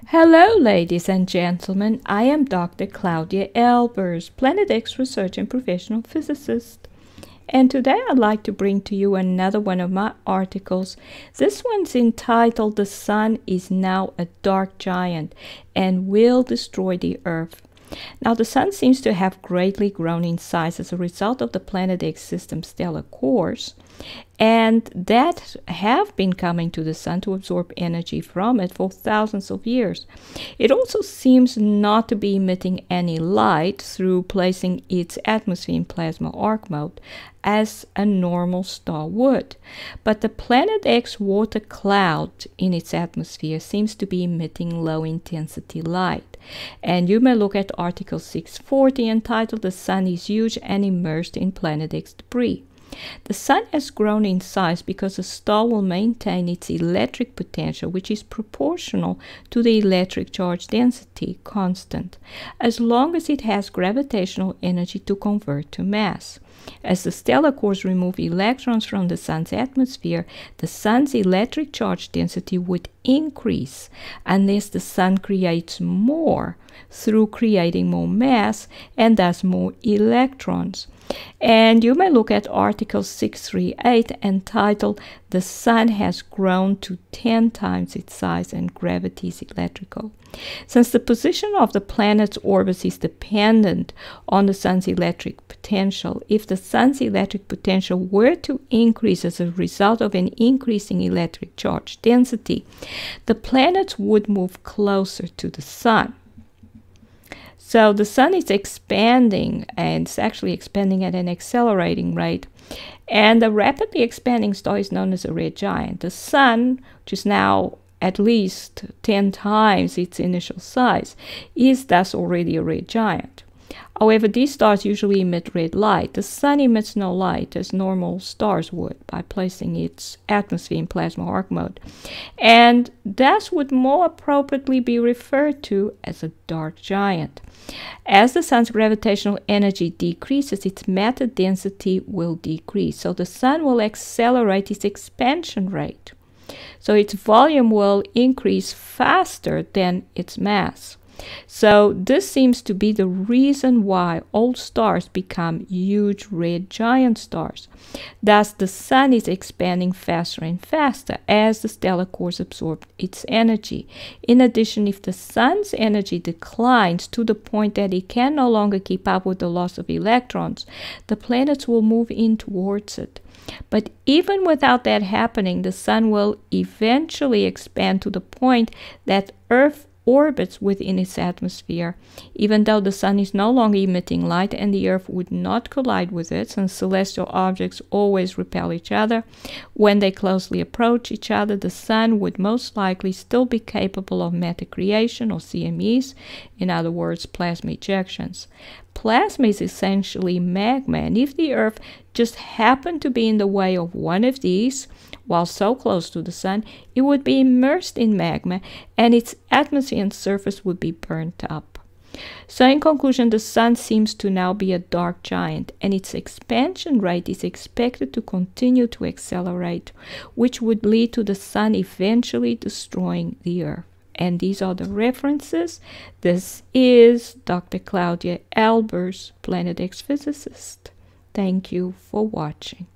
Hello, ladies and gentlemen. I am Dr. Claudia Albers, Planet X research and professional physicist. And today I'd like to bring to you another one of my articles. This one's entitled "The Sun is Now a Dark Giant and Will Destroy the Earth." Now, the Sun seems to have greatly grown in size as a result of the Planet X system's stellar cores, and that have been coming to the Sun to absorb energy from it for thousands of years. It also seems not to be emitting any light through placing its atmosphere in plasma arc mode, as a normal star would. But the Planet X water cloud in its atmosphere seems to be emitting low-intensity light. And you may look at Article 640 entitled "The Sun is Huge and Immersed in Planet X Debris." The Sun has grown in size because the star will maintain its electric potential, which is proportional to the electric charge density constant, as long as it has gravitational energy to convert to mass. As the stellar cores remove electrons from the Sun's atmosphere, the Sun's electric charge density would increase unless the Sun creates more through creating more mass and thus more electrons. And you may look at Article 638 entitled "The Sun has grown to 10 times its size and gravity is electrical." Since the position of the planet's orbits is dependent on the Sun's electric potential, if the Sun's electric potential were to increase as a result of an increasing electric charge density, the planets would move closer to the Sun. So the Sun is expanding, and it's actually expanding at an accelerating rate. And the rapidly expanding star is known as a red giant. The Sun, which is now at least 10 times its initial size, is thus already a red giant. However, these stars usually emit red light. The Sun emits no light as normal stars would by placing its atmosphere in plasma arc mode, and thus would more appropriately be referred to as a dark giant. As the Sun's gravitational energy decreases, its matter density will decrease, so the Sun will accelerate its expansion rate. So its volume will increase faster than its mass. So this seems to be the reason why old stars become huge red giant stars. Thus, the Sun is expanding faster and faster as the stellar cores absorb its energy. In addition, if the Sun's energy declines to the point that it can no longer keep up with the loss of electrons, the planets will move in towards it. But even without that happening, the Sun will eventually expand to the point that Earth orbits within its atmosphere, even though the Sun is no longer emitting light and the Earth would not collide with it, since celestial objects always repel each other. When they closely approach each other, the Sun would most likely still be capable of matter creation, or CMEs, in other words, plasma ejections. Plasma is essentially magma, and if the Earth just happened to be in the way of one of these, while so close to the Sun, it would be immersed in magma and its atmosphere and surface would be burnt up. So in conclusion, the Sun seems to now be a dark giant, and its expansion rate is expected to continue to accelerate, which would lead to the Sun eventually destroying the Earth. And these are the references. This is Dr. Claudia Albers, Planet X physicist. Thank you for watching.